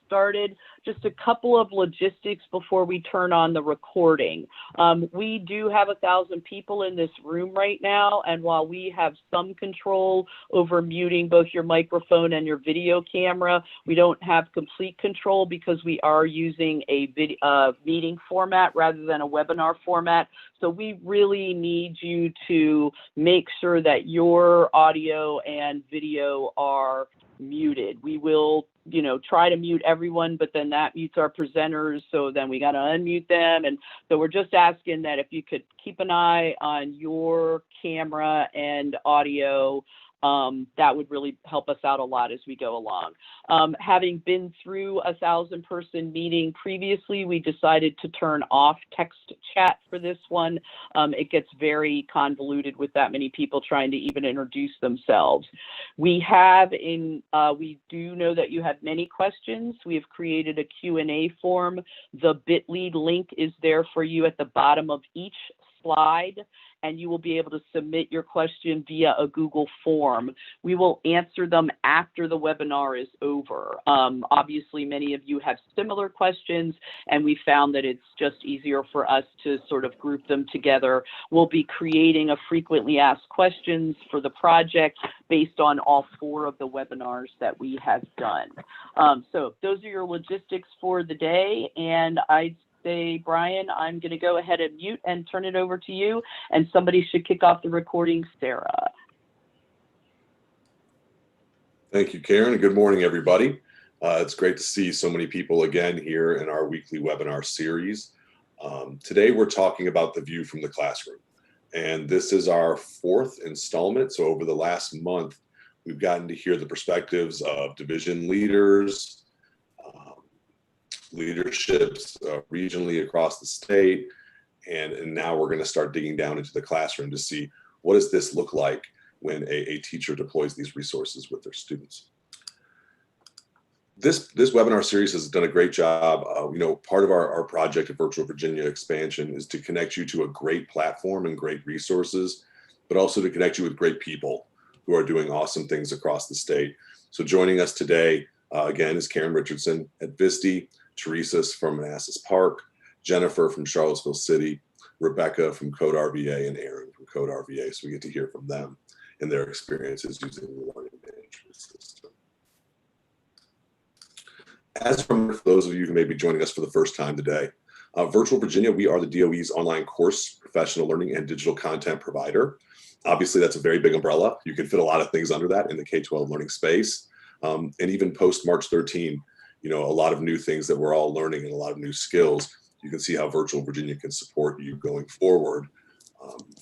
started. Just a couple of logistics before we turn on the recording. We do have 1,000 people in this room right now, and while we have some control over muting both your microphone and your video camera, we don't have complete control because we are using a meeting format rather than a webinar format. So we really need you to make sure that your audio and video are muted. We will, try to mute everyone, but then that mutes our presenters. So then we got to unmute them. And so we're just asking that if you could keep an eye on your camera and audio, that would really help us out a lot as we go along. Having been through a 1,000-person meeting previously, we decided to turn off text chat for this one. It gets very convoluted with that many people trying to even introduce themselves. We do know that you have many questions. We have created a Q&A form. The bit.ly link is there for you at the bottom of each slide, and you will be able to submit your question via a Google form. We will answer them after the webinar is over. Obviously, many of you have similar questions, and we found that it's just easier for us to sort of group them together. We'll be creating a frequently asked questions for the project based on all 4 of the webinars that we have done. So those are your logistics for the day, and I'd say, Brian, I'm going to go ahead and mute and turn it over to you, and somebody should kick off the recording, Sarah. Thank you, Karen, and good morning, everybody. It's great to see so many people again here in our weekly webinar series. Today, we're talking about the view from the classroom, and this is our 4th installment. So over the last month, we've gotten to hear the perspectives of division leaders, leaderships regionally across the state, and now we're going to start digging down into the classroom to see what does this look like when a teacher deploys these resources with their students. This webinar series has done a great job. Part of our project at Virtual Virginia Expansion is to connect you to a great platform and great resources, but also to connect you with great people who are doing awesome things across the state. So joining us today, again, is Karen Richardson at Visti, Teresa from Manassas Park, Jennifer from Charlottesville City, Rebecca from Code RVA, and Erin from Code RVA. So we get to hear from them and their experiences using the learning management system. As a reminder for those of you who may be joining us for the first time today, Virtual Virginia, we are the DOE's online course, professional learning, and digital content provider. Obviously, that's a very big umbrella. You can fit a lot of things under that in the K-12 learning space. And even post March 13, a lot of new things that we're all learning and a lot of new skills. You can see how Virtual Virginia can support you going forward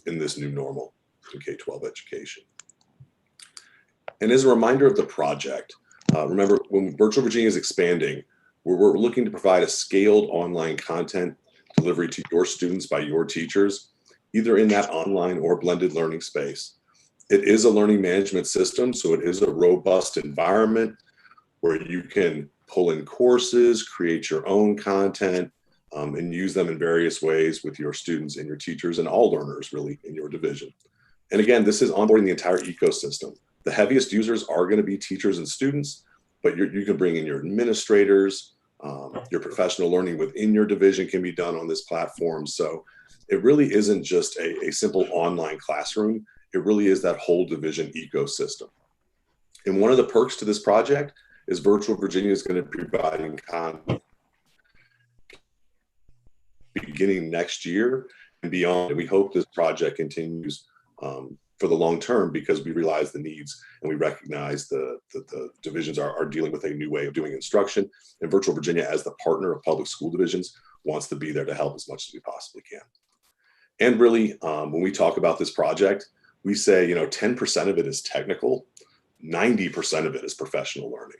in this new normal in K-12 education. And as a reminder of the project, remember when Virtual Virginia is expanding, we're looking to provide a scaled online content delivery to your students by your teachers, either in that online or blended learning space. It is a learning management system, so it is a robust environment where you can pull in courses, create your own content, and use them in various ways with your students and your teachers and all learners really in your division. And again, this is onboarding the entire ecosystem. The heaviest users are going to be teachers and students, but you can bring in your administrators, your professional learning within your division can be done on this platform. So it really isn't just a simple online classroom. It really is that whole division ecosystem. And one of the perks to this project is Virtual Virginia is going to be providing content beginning next year and beyond. And we hope this project continues for the long term because we realize the needs and we recognize the divisions are dealing with a new way of doing instruction. And Virtual Virginia, as the partner of public school divisions, wants to be there to help as much as we possibly can. And really, when we talk about this project, we say, 10% of it is technical, 90% of it is professional learning.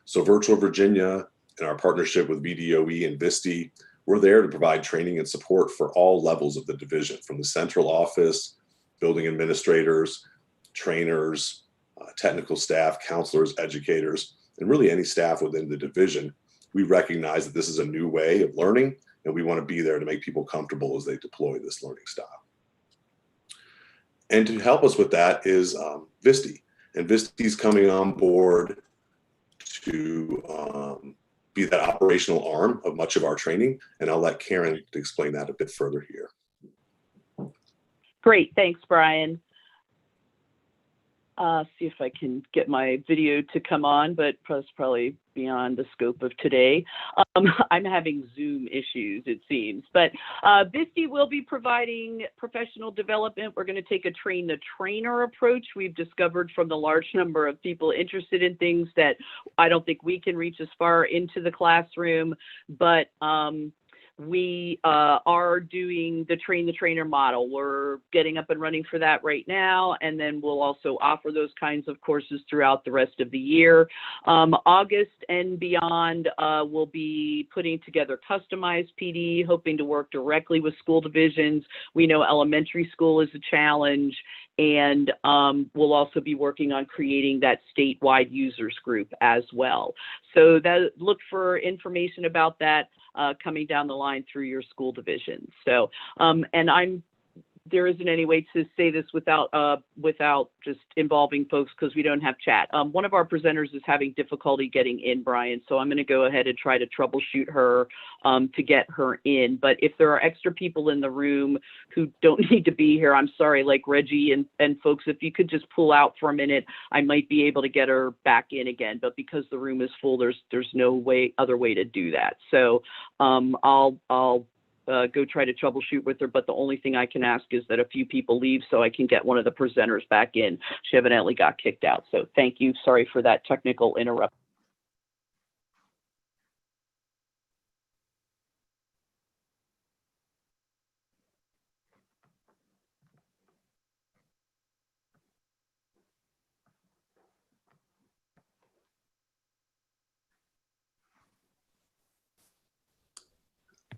So Virtual Virginia and our partnership with VDOE and Visti, we're there to provide training and support for all levels of the division, from the central office, building administrators, trainers, technical staff, counselors, educators, and really any staff within the division. We recognize that this is a new way of learning, and we want to be there to make people comfortable as they deploy this learning style. And to help us with that is Visti. And Visti's coming on board to be that operational arm of much of our training. And I'll let Karen explain that a bit further here. Great, thanks, Brian. See if I can get my video to come on, but that's probably beyond the scope of today. I'm having Zoom issues, it seems, but BISTE will be providing professional development. We're going to take a train the trainer approach. We've discovered from the large number of people interested in things that I don't think we can reach as far into the classroom, but we are doing the train the trainer model. We're getting up and running for that right now, and then we'll also offer those kinds of courses throughout the rest of the year. August and beyond, we'll be putting together customized PD, hoping to work directly with school divisions. We know elementary school is a challenge, and we'll also be working on creating that statewide users group as well. So look for information about that coming down the line through your school division. So, and there isn't any way to say this without just involving folks because we don't have chat. One of our presenters is having difficulty getting in, Brian, so I'm going to go ahead and try to troubleshoot her to get her in. But if there are extra people in the room who don't need to be here, I'm sorry, like Reggie and folks, if you could just pull out for a minute, I might be able to get her back in again. But because the room is full, there's no other way to do that. So I'll go try to troubleshoot with her, but the only thing I can ask is that a few people leave so I can get one of the presenters back in. She evidently got kicked out. So thank you. Sorry for that technical interruption.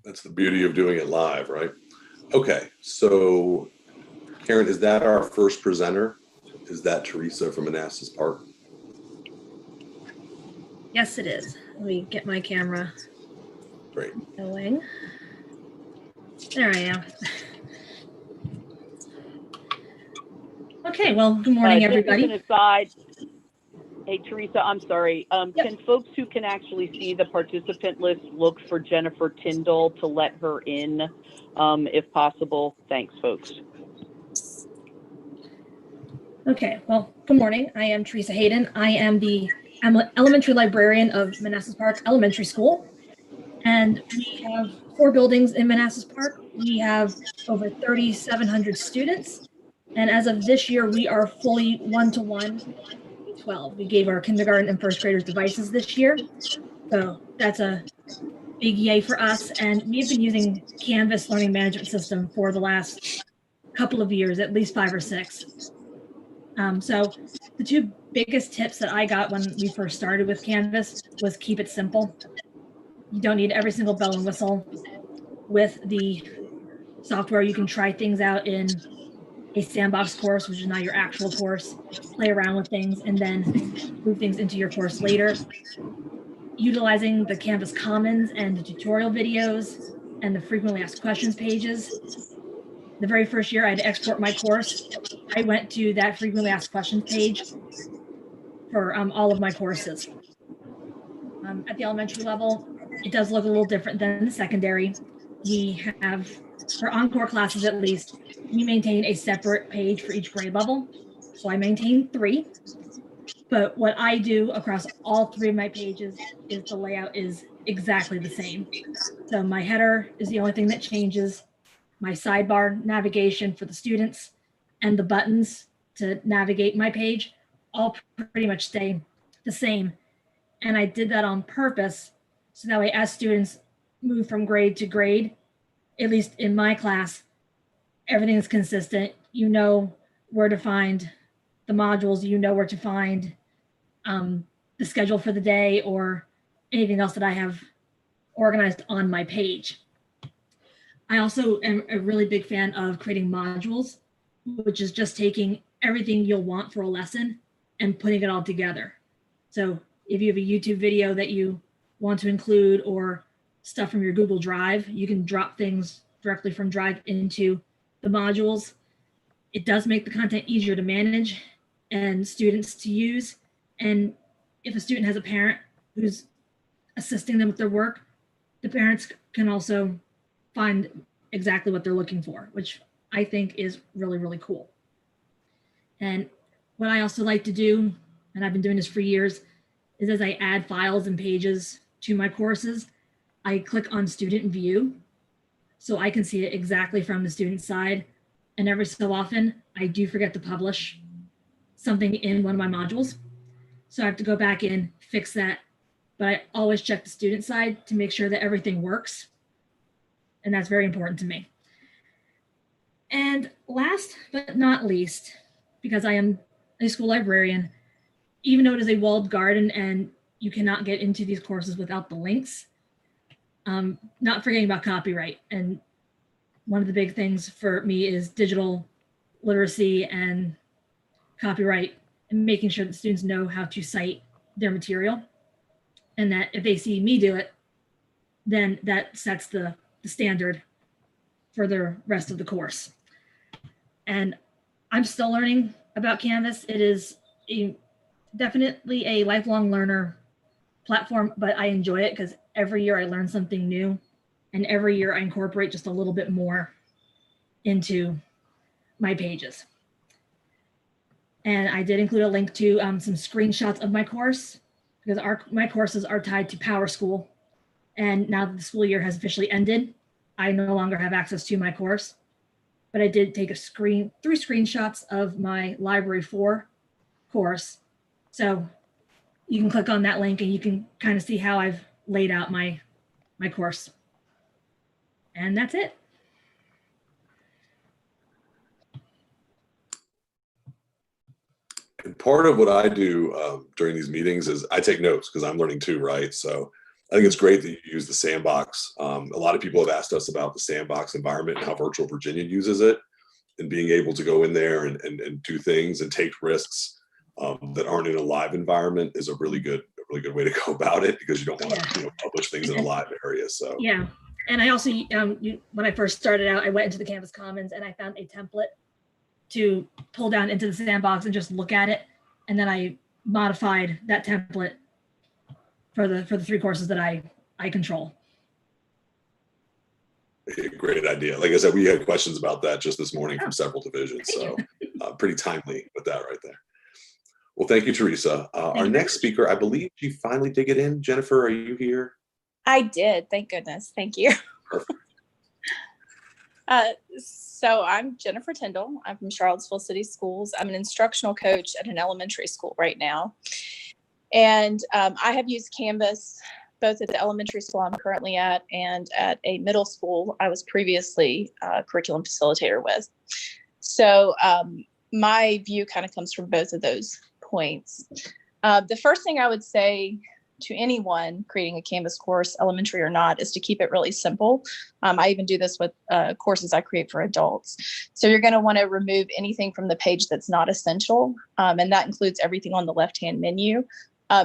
That's the beauty of doing it live, right? Okay, so Karen, is that our first presenter? Is that Teresa from Manassas Park? Yes, it is. Let me get my camera Great. going. There I am. Okay, well, good morning, everybody. Just as an aside, hey, Teresa, I'm sorry. Yep. Can folks who can actually see the participant list look for Jennifer Tyndall to let her in, if possible? Thanks, folks. Okay, well, good morning. I am Teresa Hayden. I am the elementary librarian of Manassas Park Elementary School. And we have 4 buildings in Manassas Park. We have over 3,700 students. And as of this year, we are fully one-to-one 12. We gave our kindergarten and first graders devices this year. So that's a big yay for us. And we've been using Canvas learning management system for the last couple of years, at least 5 or 6. So the 2 biggest tips that I got when we first started with Canvas was keep it simple. You don't need every single bell and whistle. With the software, you can try things out in a sandbox course, which is not your actual course, play around with things, and then move things into your course later. Utilizing the Canvas Commons and the tutorial videos and the frequently asked questions pages. The very first year I had to export my course, I went to that frequently asked questions page for all of my courses. At the elementary level, it does look a little different than the secondary. We have, for encore classes at least, we maintain a separate page for each grade level. So I maintain 3. But what I do across all 3 of my pages is the layout is exactly the same. So my header is the only thing that changes. My sidebar navigation for the students and the buttons to navigate my page all pretty much stay the same. And I did that on purpose so that way as students move from grade to grade, at least in my class, everything is consistent. You know where to find the modules, you know where to find the schedule for the day or anything else that I have organized on my page. I also am a really big fan of creating modules, which is just taking everything you'll want for a lesson and putting it all together. So if you have a YouTube video that you want to include or stuff from your Google Drive, you can drop things directly from Drive into the modules. It does make the content easier to manage and students to use. And if a student has a parent who's assisting them with their work, the parents can also find exactly what they're looking for, which I think is really, really cool. And what I also like to do, and I've been doing this for years, is as I add files and pages to my courses, I click on student view so I can see it exactly from the student side. And every so often, I do forget to publish something in one of my modules. So I have to go back in, fix that. But I always check the student side to make sure that everything works. And that's very important to me. And last but not least, because I am a school librarian, even though it is a walled garden and you cannot get into these courses without the links, not forgetting about copyright. And one of the big things for me is digital literacy and copyright, and making sure that students know how to cite their material. And that if they see me do it, then that sets the standard for the rest of the course. And I'm still learning about Canvas. It is definitely a lifelong learner platform, but I enjoy it because every year I learn something new, and every year I incorporate just a little bit more into my pages. And I did include a link to some screenshots of my course, because my courses are tied to PowerSchool. And now that the school year has officially ended, I no longer have access to my course. But I did take 3 screenshots of my Library 4 course. So you can click on that link and you can kind of see how I've laid out my course. And that's it. And part of what I do during these meetings is I take notes because I'm learning too, right? So I think it's great that you use the sandbox. A lot of people have asked us about the sandbox environment and how Virtual Virginia uses it, and being able to go in there and do things and take risks that aren't in a live environment is a really good way to go about it, because you don't want to publish things in a live area. So yeah, and I also when I first started out, I went into the Canvas Commons and I found a template to pull down into the sandbox and just look at it, and then I modified that template for the 3 courses that I control. Great idea. Like I said, we had questions about that just this morning from several divisions, so pretty timely with that right there. Well, thank you, Teresa. Our next speaker, I believe she finally did get in. Jennifer, are you here? I did. Thank goodness. Thank you. Perfect. So I'm Jennifer Tyndall. I'm from Charlottesville City Schools. I'm an instructional coach at an elementary school right now. And I have used Canvas both at the elementary school I'm currently at and at a middle school I was previously a curriculum facilitator with. So my view kind of comes from both of those points. The first thing I would say to anyone creating a Canvas course, elementary or not, is to keep it really simple. I even do this with courses I create for adults. So you're going to want to remove anything from the page that's not essential, and that includes everything on the left-hand menu.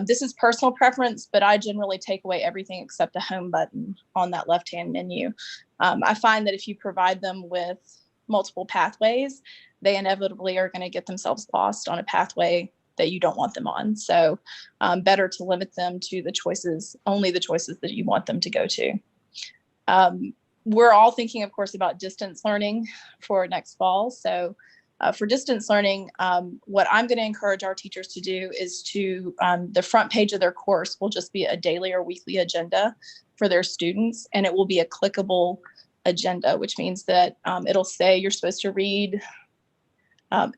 This is personal preference, but I generally take away everything except the home button on that left-hand menu. I find that if you provide them with multiple pathways, they inevitably are going to get themselves lost on a pathway that you don't want them on. So better to limit them to the choices, only the choices that you want them to go to. We're all thinking, of course, about distance learning for next fall. So for distance learning, what I'm going to encourage our teachers to do is to, the front page of their course will just be a daily or weekly agenda for their students. And it will be a clickable agenda, which means that it'll say you're supposed to read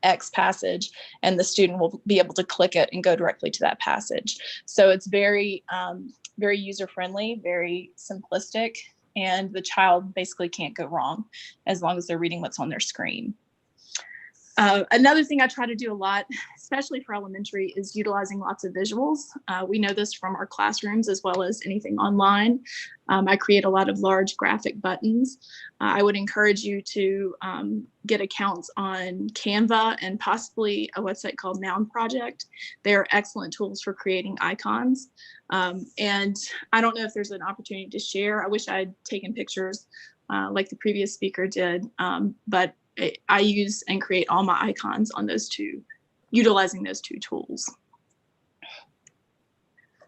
X passage, and the student will be able to click it and go directly to that passage. So it's very, very user-friendly, very simplistic, and the child basically can't go wrong as long as they're reading what's on their screen. Another thing I try to do a lot, especially for elementary, is utilizing lots of visuals. We know this from our classrooms as well as anything online. I create a lot of large graphic buttons. I would encourage you to get accounts on Canva and possibly a website called Noun Project. They are excellent tools for creating icons. And I don't know if there's an opportunity to share. I wish I'd taken pictures like the previous speaker did, but I use and create all my icons on those two, utilizing those two tools.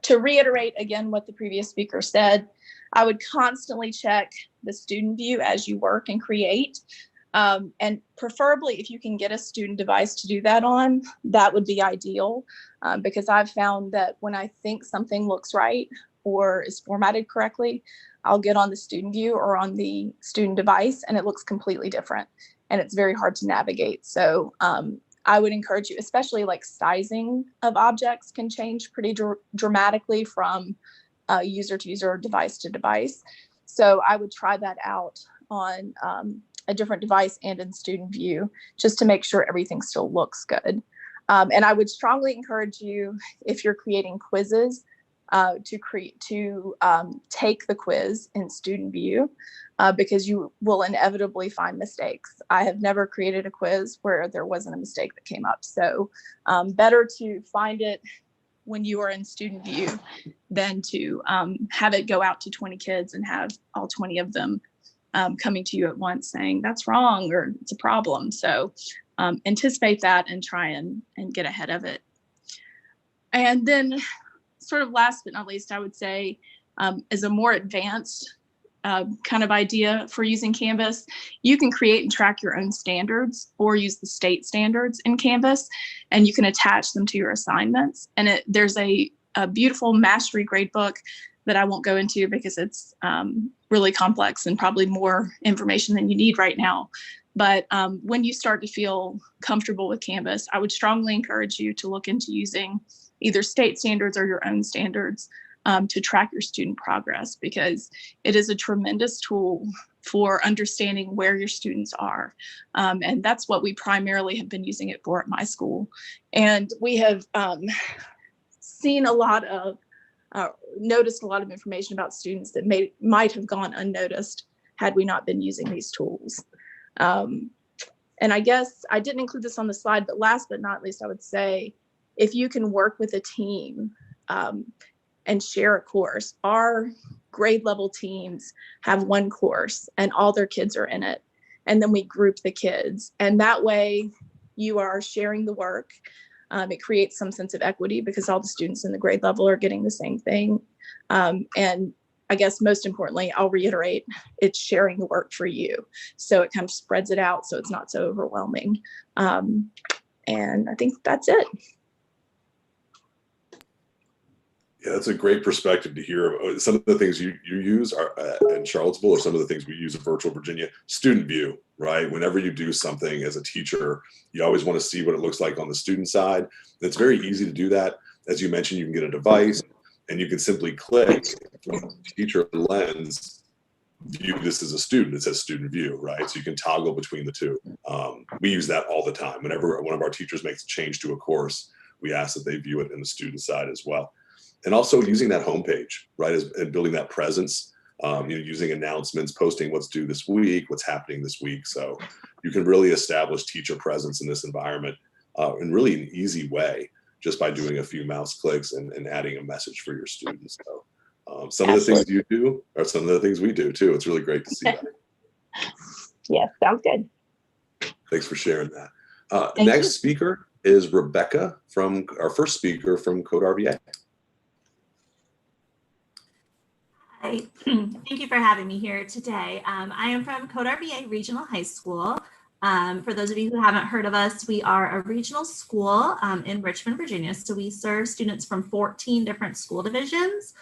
To reiterate again what the previous speaker said, I would constantly check the student view as you work and create. And preferably if you can get a student device to do that on, that would be ideal, because I've found that when I think something looks right or is formatted correctly, I'll get on the student view or on the student device and it looks completely different and it's very hard to navigate. So I would encourage you, especially like sizing of objects can change pretty dramatically from user to user or device to device. So I would try that out on a different device and in student view, just to make sure everything still looks good. And I would strongly encourage you, if you're creating quizzes, to take the quiz in student view, because you will inevitably find mistakes. I have never created a quiz where there wasn't a mistake that came up. So better to find it when you are in student view than to have it go out to 20 kids and have all 20 of them coming to you at once saying that's wrong or it's a problem. So anticipate that and try and get ahead of it. And then sort of last but not least, I would say is a more advanced kind of idea for using Canvas. You can create and track your own standards or use the state standards in Canvas, and you can attach them to your assignments. And there's a beautiful mastery gradebook that I won't go into because it's really complex and probably more information than you need right now. But when you start to feel comfortable with Canvas, I would strongly encourage you to look into using either state standards or your own standards to track your student progress, because it is a tremendous tool for understanding where your students are. And that's what we primarily have been using it for at my school. And we have seen a lot of, noticed a lot of information about students that might have gone unnoticed had we not been using these tools. And I guess I didn't include this on the slide, but last but not least, I would say, if you can work with a team and share a course. Our grade level teams have one course and all their kids are in it. And then we group the kids. And that way you are sharing the work. It creates some sense of equity because all the students in the grade level are getting the same thing. And I guess most importantly, I'll reiterate, it's sharing the work for you. So it kind of spreads it out so it's not so overwhelming. And I think that's it. Yeah, that's a great perspective to hear. Some of the things you use are in Charlottesville, or some of the things we use in Virtual Virginia. Student view, right? Whenever you do something as a teacher, you always want to see what it looks like on the student side. It's very easy to do that. As you mentioned, you can get a device and you can simply click from the teacher lens, view this as a student. It says student view, right? So you can toggle between the two. We use that all the time. Whenever one of our teachers makes a change to a course, we ask that they view it in the student side as well. And also using that homepage, right, and building that presence, using announcements, posting what's due this week, what's happening this week. So you can really establish teacher presence in this environment in really an easy way, just by doing a few mouse clicks and adding a message for your students. So some of the things you do are some of the things we do too. It's really great to see that. Yeah, sounds good. Thanks for sharing that. Next speaker is Rebecca, from our first speaker from Code RVA. Hi, thank you for having me here today. I am from Code RVA Regional High School. For those of you who haven't heard of us, we are a regional school in Richmond, Virginia. So we serve students from 14 different school divisions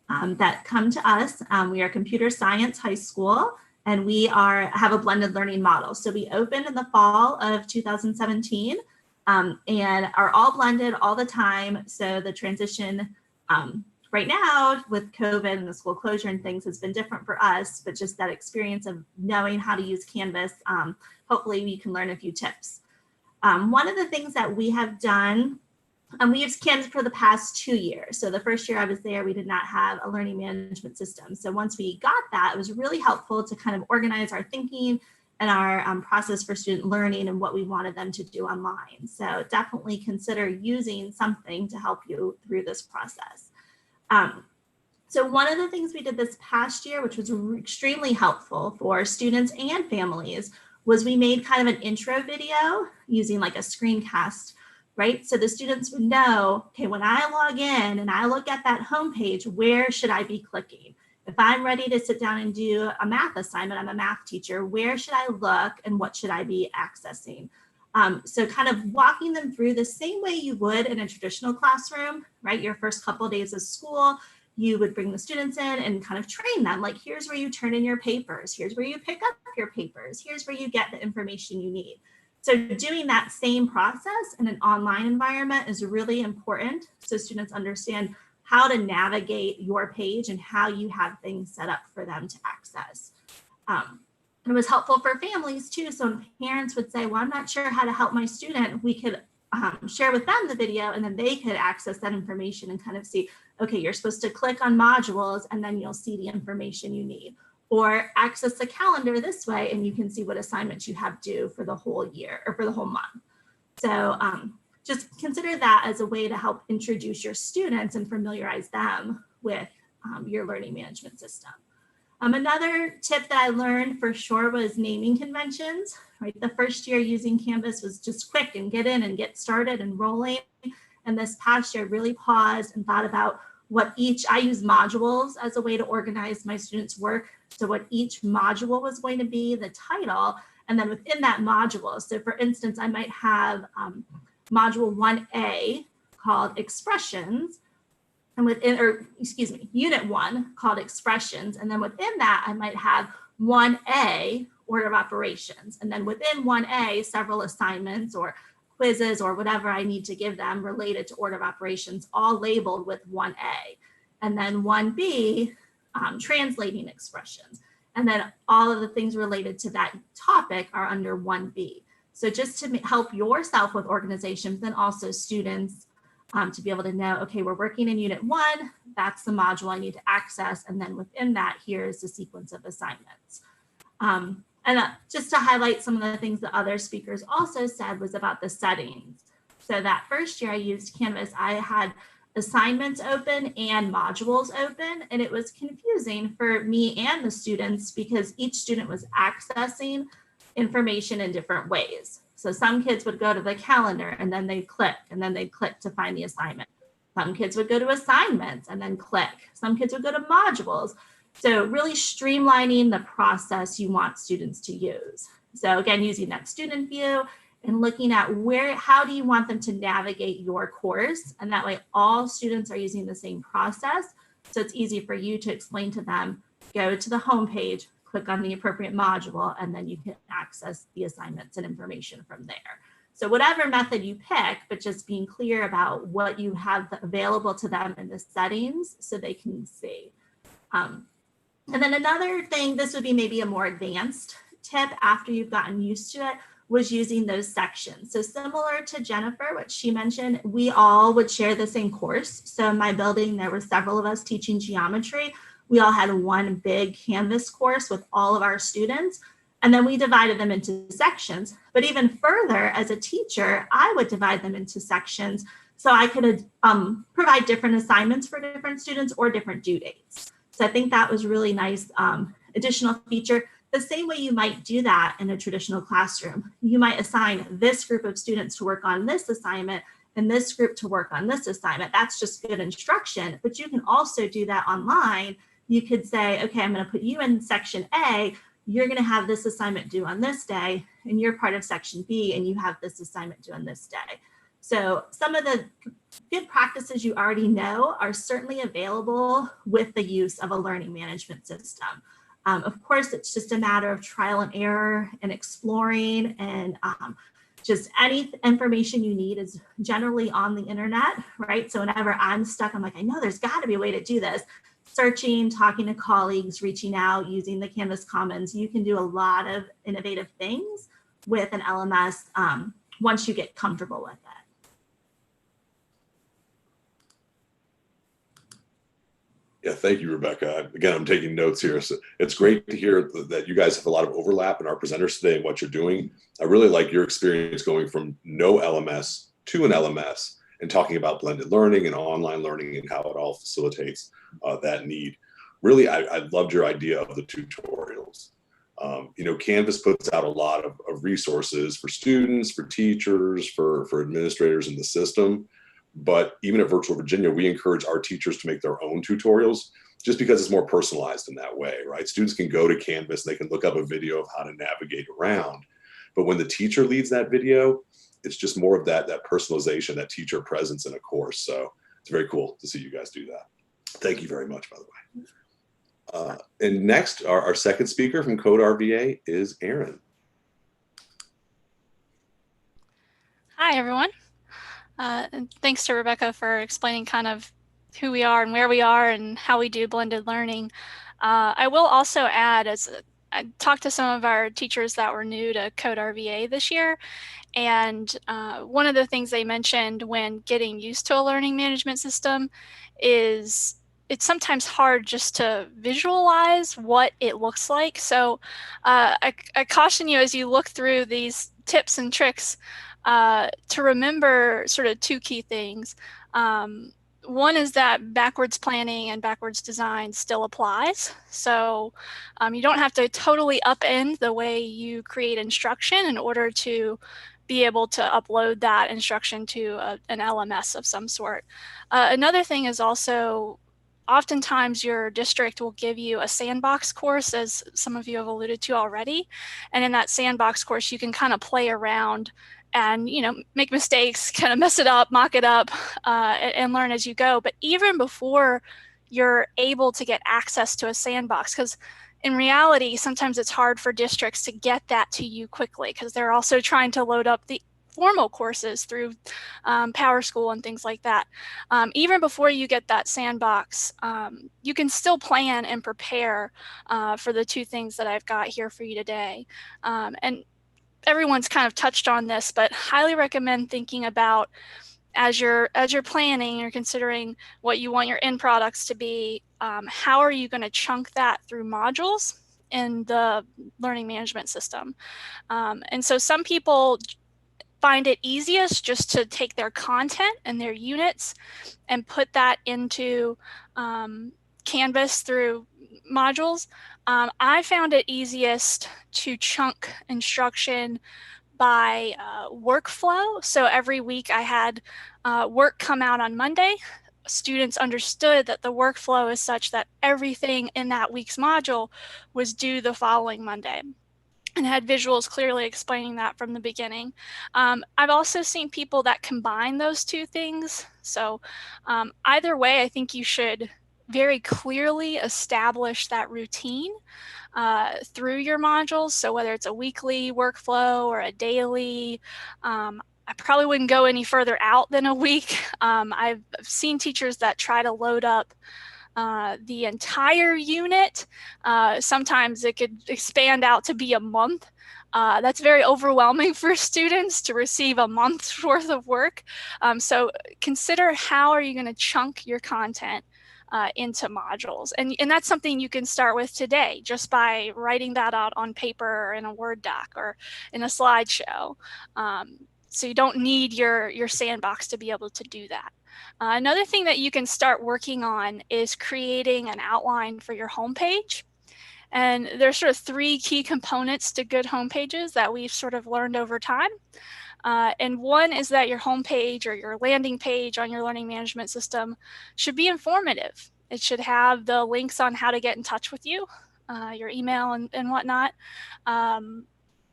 that come to us. We are computer science high school, and we have a blended learning model. So we opened in the fall of 2017 and are all blended all the time. So the transition right now with COVID and the school closure and things has been different for us, but just that experience of knowing how to use Canvas, hopefully we can learn a few tips. One of the things that we have done, we used Canvas for the past 2 years. So the first year I was there, we did not have a learning management system. So once we got that, it was really helpful to kind of organize our thinking and our process for student learning and what we wanted them to do online. So definitely consider using something to help you through this process. So one of the things we did this past year, which was extremely helpful for students and families, was we made kind of an intro video using like a screencast right? So the students would know, okay, when I log in and I look at that homepage, where should I be clicking? If I'm ready to sit down and do a math assignment, I'm a math teacher, where should I look and what should I be accessing? So kind of walking them through the same way you would in a traditional classroom, right? Your first couple of days of school, you would bring the students in and kind of train them, like, here's where you turn in your papers, here's where you pick up your papers, here's where you get the information you need. So doing that same process in an online environment is really important so students understand how to navigate your page and how you have things set up for them to access. It was helpful for families too. So parents would say, well, I'm not sure how to help my student. We could share with them the video and then they could access that information and kind of see, okay, you're supposed to click on modules and then you'll see the information you need. Or access the calendar this way and you can see what assignments you have due for the whole year or for the whole month. So just consider that as a way to help introduce your students and familiarize them with your learning management system. Another tip that I learned for sure was naming conventions, right? The first year using Canvas was just quick and get in and get started and rolling. And this past year I really paused and thought about what I use modules as a way to organize my students' work. So what each module was going to be, the title, and then within that module. So for instance, I might have module 1A called expressions, and unit 1 called expressions. And then within that, I might have 1A, order of operations. And then within 1A, several assignments or quizzes or whatever I need to give them related to order of operations, all labeled with 1A. And then 1B, translating expressions. And then all of the things related to that topic are under 1B. So just to help yourself with organization, but then also students to be able to know, okay, we're working in unit 1, that's the module I need to access. And then within that, here's the sequence of assignments. Just to highlight some of the things that other speakers also said was about the settings. So that first year I used Canvas, I had assignments open and modules open, and it was confusing for me and the students because each student was accessing information in different ways. So some kids would go to the calendar and then they'd click to find the assignment. Some kids would go to assignments and then click. Some kids would go to modules. So really streamlining the process you want students to use. So again, using that student view and looking at how do you want them to navigate your course? And that way all students are using the same process. So it's easy for you to explain to them, go to the homepage, click on the appropriate module, and then you can access the assignments and information from there. So whatever method you pick, but just being clear about what you have available to them in the settings so they can see. And then another thing, this would be maybe a more advanced tip after you've gotten used to it, was using those sections. So similar to Jennifer, what she mentioned, we all would share the same course. So in my building, there were several of us teaching geometry. We all had one big Canvas course with all of our students, and then we divided them into sections. But even further, as a teacher, I would divide them into sections so I could provide different assignments for different students or different due dates. So I think that was really nice additional feature. The same way you might do that in a traditional classroom. You might assign this group of students to work on this assignment and this group to work on this assignment. That's just good instruction, but you can also do that online. You could say, okay, I'm going to put you in section A. You're going to have this assignment due on this day, and you're part of section B, and you have this assignment due on this day. So some of the good practices you already know are certainly available with the use of a learning management system. Of course, it's just a matter of trial and error and exploring, and just any information you need is generally on the internet, right? So whenever I'm stuck, I'm like, I know there's got to be a way to do this. Searching, talking to colleagues, reaching out, using the Canvas Commons, you can do a lot of innovative things with an LMS once you get comfortable with it. Yeah, thank you, Rebecca. Again, I'm taking notes here. So it's great to hear that you guys have a lot of overlap in our presenters today and what you're doing. I really like your experience going from no LMS to an LMS and talking about blended learning and online learning and how it all facilitates that need. Really, I loved your idea of the tutorials. Canvas puts out a lot of resources for students, for teachers, for administrators in the system. But even at Virtual Virginia, we encourage our teachers to make their own tutorials just because it's more personalized in that way, right? Students can go to Canvas, they can look up a video of how to navigate around. But when the teacher leads that video, it's just more of that personalization, that teacher presence in a course. So it's very cool to see you guys do that. Thank you very much, by the way. And next, our second speaker from Code RVA is Erin. Hi, everyone. And thanks to Rebecca for explaining kind of who we are and where we are and how we do blended learning. I will also add, as I talked to some of our teachers that were new to Code RVA this year, and one of the things they mentioned when getting used to a learning management system is it's sometimes hard just to visualize what it looks like. So I caution you as you look through these tips and tricks to remember sort of two key things. One is that backwards planning and backwards design still applies. So you don't have to totally upend the way you create instruction in order to be able to upload that instruction to an LMS of some sort. Another thing is also oftentimes your district will give you a sandbox course, as some of you have alluded to already. And in that sandbox course, you can kind of play around and make mistakes, kind of mess it up, mock it up, and learn as you go. But even before you're able to get access to a sandbox, because in reality, sometimes it's hard for districts to get that to you quickly because they're also trying to load up the formal courses through PowerSchool and things like that. Even before you get that sandbox, you can still plan and prepare for the two things that I've got here for you today. And everyone's kind of touched on this, but highly recommend thinking about as you're planning, you're considering what you want your end products to be, how are you going to chunk that through modules in the learning management system? And so some people find it easiest just to take their content and their units and put that into Canvas through modules. I found it easiest to chunk instruction by workflow. So every week I had work come out on Monday. Students understood that the workflow is such that everything in that week's module was due the following Monday, and had visuals clearly explaining that from the beginning. I've also seen people that combine those two things. So either way, I think you should very clearly establish that routine through your modules. So whether it's a weekly workflow or a daily, I probably wouldn't go any further out than a week. I've seen teachers that try to load up the entire unit. Sometimes it could expand out to be a month. That's very overwhelming for students to receive a month's worth of work. So consider how are you going to chunk your content into modules. And that's something you can start with today just by writing that out on paper or in a Word doc or in a slideshow. So you don't need your sandbox to be able to do that. Another thing that you can start working on is creating an outline for your homepage. And there's sort of three key components to good homepages that we've sort of learned over time. And one is that your homepage or your landing page on your learning management system should be informative. It should have the links on how to get in touch with you, your email and whatnot.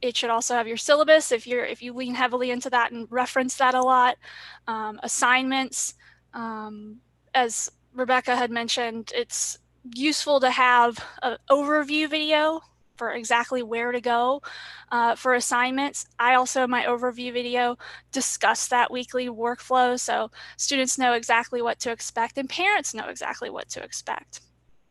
It should also have your syllabus if you lean heavily into that and reference that a lot. Assignments, as Rebecca had mentioned, it's useful to have an overview video for exactly where to go for assignments. I also, in my overview video, discuss that weekly workflow so students know exactly what to expect and parents know exactly what to expect.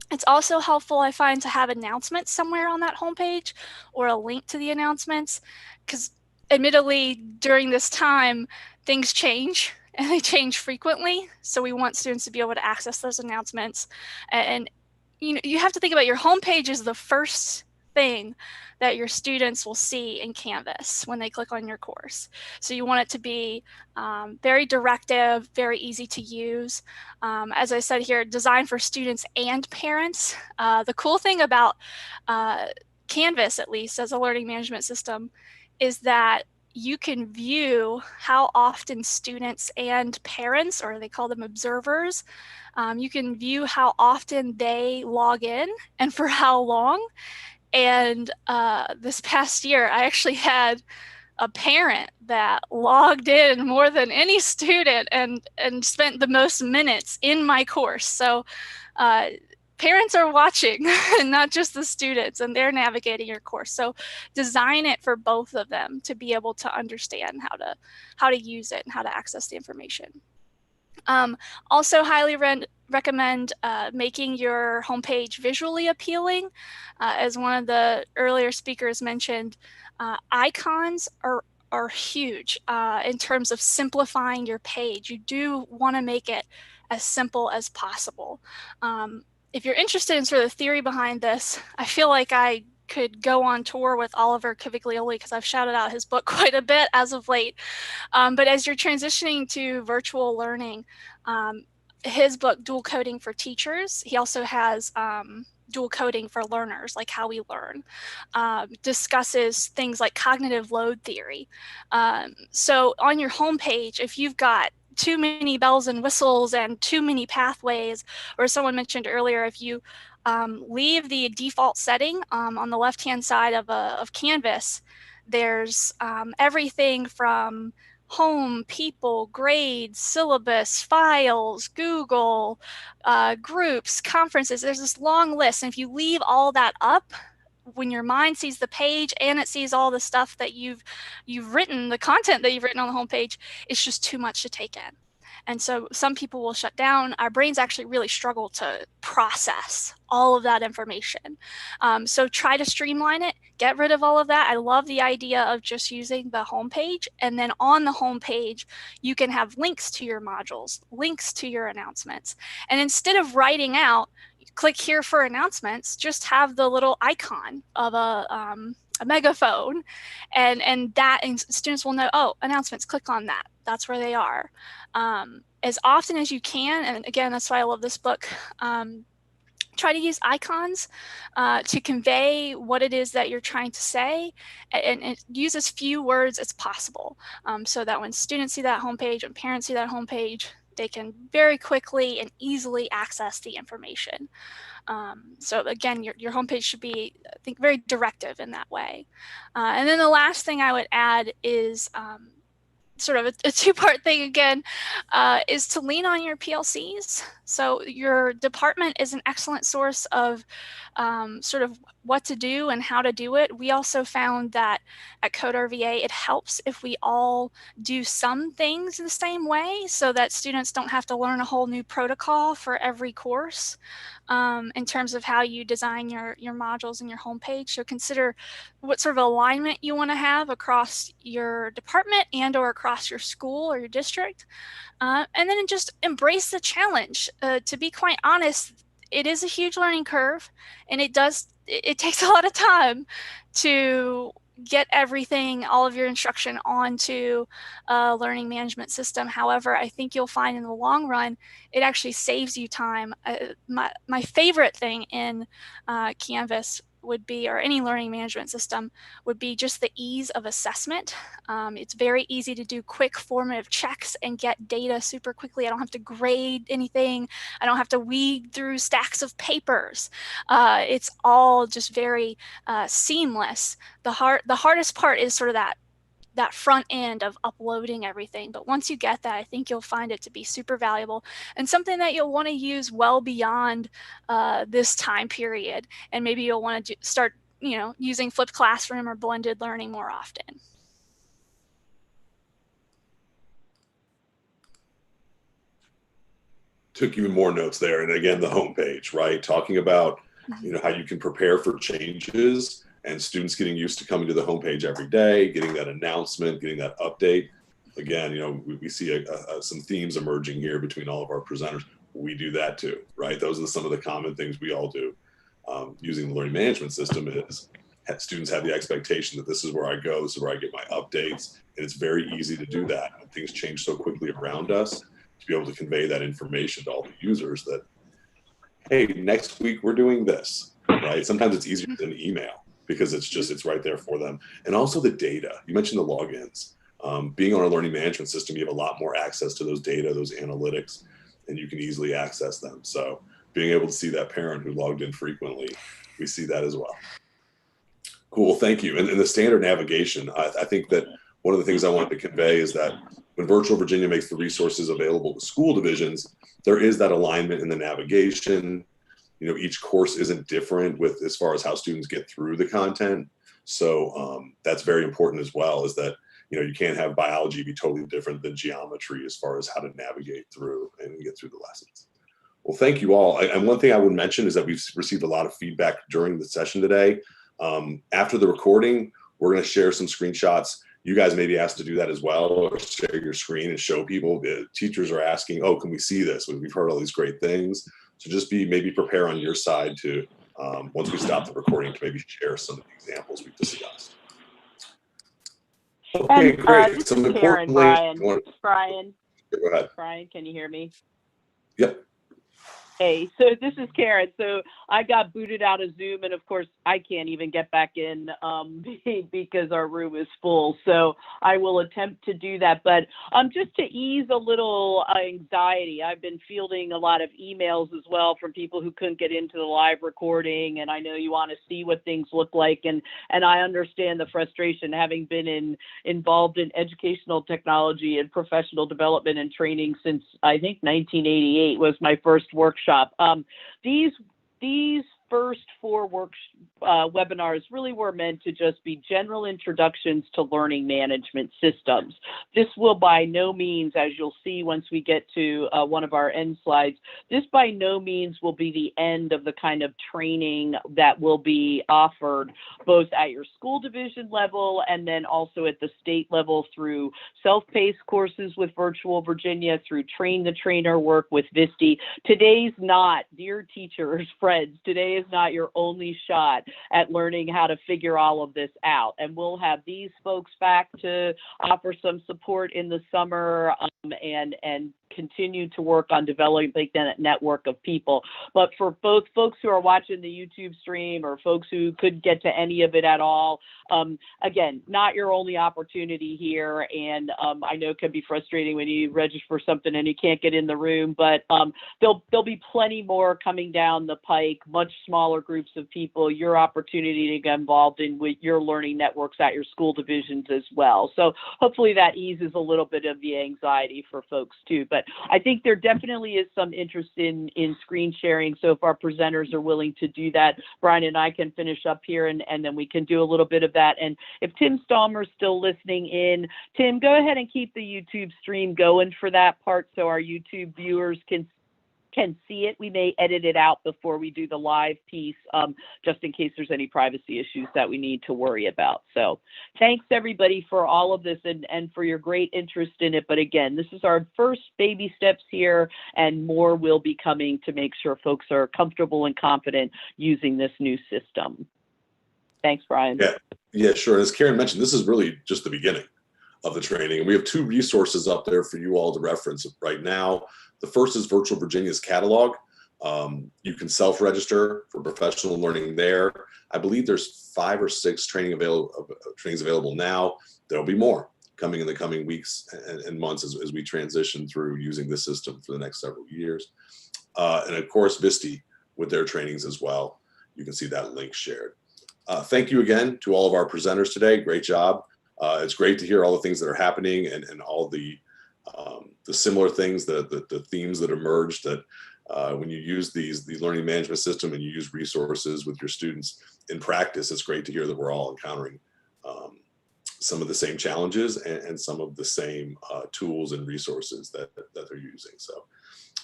It's also helpful, I find, to have announcements somewhere on that homepage or a link to the announcements, because admittedly, during this time, things change and they change frequently. So we want students to be able to access those announcements. And you have to think about your homepage as the first thing that your students will see in Canvas when they click on your course. So you want it to be very directive, very easy to use. As I said here, designed for students and parents. The cool thing about Canvas, at least as a learning management system, is that you can view how often students and parents, or they call them observers, you can view how often they log in and for how long. And this past year, I actually had a parent that logged in more than any student and spent the most minutes in my course. So parents are watching and not just the students, and they're navigating your course. So design it for both of them to be able to understand how to use it and how to access the information. Also highly recommend making your homepage visually appealing. As one of the earlier speakers mentioned, icons are huge in terms of simplifying your page. You do want to make it as simple as possible. If you're interested in sort of the theory behind this, I feel like I could go on tour with Oliver Caviglioli because I've shouted out his book quite a bit as of late. But as you're transitioning to virtual learning, his book, Dual Coding for Teachers, he also has dual coding for learners, like how we learn, discusses things like cognitive load theory. So on your homepage, if you've got too many bells and whistles and too many pathways, or someone mentioned earlier, if you leave the default setting on the left-hand side of Canvas, there's everything from home, people, grades, syllabus, files, Google, groups, conferences. There's this long list. And if you leave all that up, when your mind sees the page and it sees all the stuff that you've written, the content that you've written on the homepage, it's just too much to take in. And so some people will shut down. Our brains actually really struggle to process all of that information. So try to streamline it, get rid of all of that. I love the idea of just using the homepage. And then on the homepage, you can have links to your modules, links to your announcements. And instead of writing out, click here for announcements, just have the little icon of a megaphone, and students will know, oh, announcements, click on that. That's where they are. As often as you can, and again, that's why I love this book, try to use icons to convey what it is that you're trying to say, and use as few words as possible, so that when students see that homepage, when parents see that homepage, they can very quickly and easily access the information. So again, your homepage should be, I think, very directive in that way. And then the last thing I would add is sort of a two-part thing again, is to lean on your PLCs. So your department is an excellent source of sort of what to do and how to do it. We also found that at Code RVA, it helps if we all do some things the same way so that students don't have to learn a whole new protocol for every course in terms of how you design your modules and your homepage. So consider what sort of alignment you want to have across your department and or across your school or your district. And then just embrace the challenge. To be quite honest, it is a huge learning curve, and it takes a lot of time to get everything, all of your instruction onto a learning management system. However, I think you'll find in the long run, it actually saves you time. My favorite thing in Canvas would be, or any learning management system, would be just the ease of assessment. It's very easy to do quick formative checks and get data super quickly. I don't have to grade anything. I don't have to weed through stacks of papers. It's all just very seamless. The hardest part is sort of that front end of uploading everything. But once you get that, I think you'll find it to be super valuable and something that you'll want to use well beyond this time period. And maybe you'll want to start, using flipped classroom or blended learning more often. Took even more notes there. And again, the homepage, right? Talking about, how you can prepare for changes, and students getting used to coming to the homepage every day, getting that announcement, getting that update. Again, we see some themes emerging here between all of our presenters. We do that too, right? Those are some of the common things we all do. Using the learning management system is students have the expectation that this is where I go, this is where I get my updates. And it's very easy to do that when things change so quickly around us, to be able to convey that information to all the users that, hey, next week we're doing this, right? Sometimes it's easier than email. because it's right there for them. And also the data. You mentioned the logins. Being on a learning management system, you have a lot more access to those data, those analytics, and you can easily access them. So being able to see that parent who logged in frequently, we see that as well. Cool, thank you. And the standard navigation, I think that one of the things I wanted to convey is that when Virtual Virginia makes the resources available to school divisions, there is that alignment in the navigation. You know, each course isn't different with as far as how students get through the content. So that's very important as well, is that, you know, you can't have biology be totally different than geometry as far as how to navigate through and get through the lessons. Well, thank you all. And one thing I would mention is that we've received a lot of feedback during the session today. After the recording, we're going to share some screenshots. You guys may be asked to do that as well, or share your screen and show people. The teachers are asking, oh, can we see this? We've heard all these great things. So just maybe prepare on your side to, once we stop the recording, to maybe share some of the examples we've discussed. Okay, great. This is Karen, Brian. Brian. Go ahead. Brian, can you hear me? Yep. Hey, so this is Karen. So I got booted out of Zoom, and of course I can't even get back in because our room is full. So I will attempt to do that. But just to ease a little anxiety, I've been fielding a lot of emails as well from people who couldn't get into the live recording, and I know you want to see what things look like, and I understand the frustration, having been involved in educational technology and professional development and training since I think 1988 was my first workshop. These first 4 webinars really were meant to just be general introductions to learning management systems. This will by no means, as you'll see once we get to one of our end slides, this by no means will be the end of the kind of training that will be offered both at your school division level and then also at the state level through self-paced courses with Virtual Virginia, through Train the Trainer work with VISTI. Today's not, dear teachers, friends, today is not your only shot at learning how to figure all of this out. And we'll have these folks back to offer some support in the summer and continue to work on developing that network of people. But for both folks who are watching the YouTube stream or folks who couldn't get to any of it at all, again, not your only opportunity here. And I know it can be frustrating when you register for something and you can't get in the room, but there'll be plenty more coming down the pike, much smaller groups of people, your opportunity to get involved in with your learning networks at your school divisions as well. So hopefully that eases a little bit of the anxiety for folks too. But I think there definitely is some interest in screen sharing. So if our presenters are willing to do that, Brian and I can finish up here and then we can do a little bit of that. And if Tim Stallmer's still listening in, Tim, go ahead and keep the YouTube stream going for that part so our YouTube viewers can see it. We may edit it out before we do the live piece, just in case there's any privacy issues that we need to worry about. So thanks everybody for all of this and for your great interest in it. But again, this is our first baby steps here, and more will be coming to make sure folks are comfortable and confident using this new system. Thanks, Brian. Yeah, sure. As Karen mentioned, this is really just the beginning of the training. And we have 2 resources up there for you all to reference right now. The first is Virtual Virginia's catalog. You can self-register for professional learning there. I believe there's 5 or 6 trainings available now. There'll be more coming in the coming weeks and months as we transition through using the system for the next several years. And of course, VISTI with their trainings as well. You can see that link shared. Thank you again to all of our presenters today. Great job. It's great to hear all the things that are happening and all the similar things, the themes that emerged, that when you use the learning management system and you use resources with your students in practice, it's great to hear that we're all encountering some of the same challenges and some of the same tools and resources that they're using. So,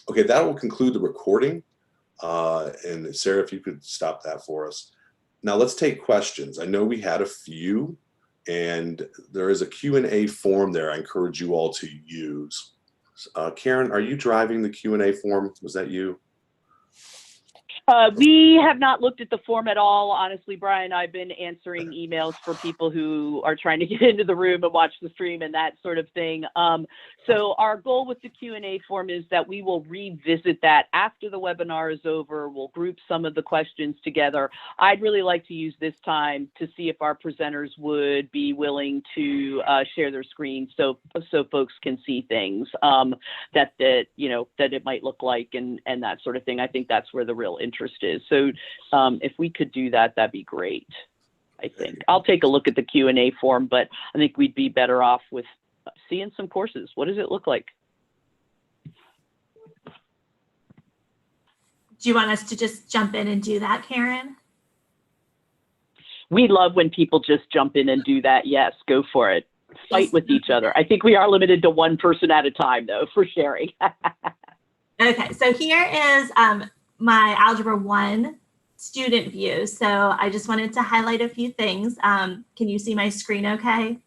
okay, that will conclude the recording. And Sarah, if you could stop that for us. Now let's take questions. I know we had a few, and there is a Q&A form there I encourage you all to use. Karen, are you driving the Q&A form? Was that you? We have not looked at the form at all. Honestly, Brian, I've been answering emails for people who are trying to get into the room and watch the stream and that sort of thing. So our goal with the Q&A form is that we will revisit that after the webinar is over. We'll group some of the questions together. I'd really like to use this time to see if our presenters would be willing to share their screen so folks can see things that it might look like and that sort of thing. I think that's where the real interest is. So if we could do that, that'd be great. I think I'll take a look at the Q&A form, but I think we'd be better off with seeing some courses. What does it look like? Do you want us to just jump in and do that, Karen? We love when people just jump in and do that. Yes, go for it. Fight with each other. I think we are limited to one person at a time, though, for sharing. Okay, so here is my Algebra 1 student view. So I just wanted to highlight a few things. Can you see my screen okay?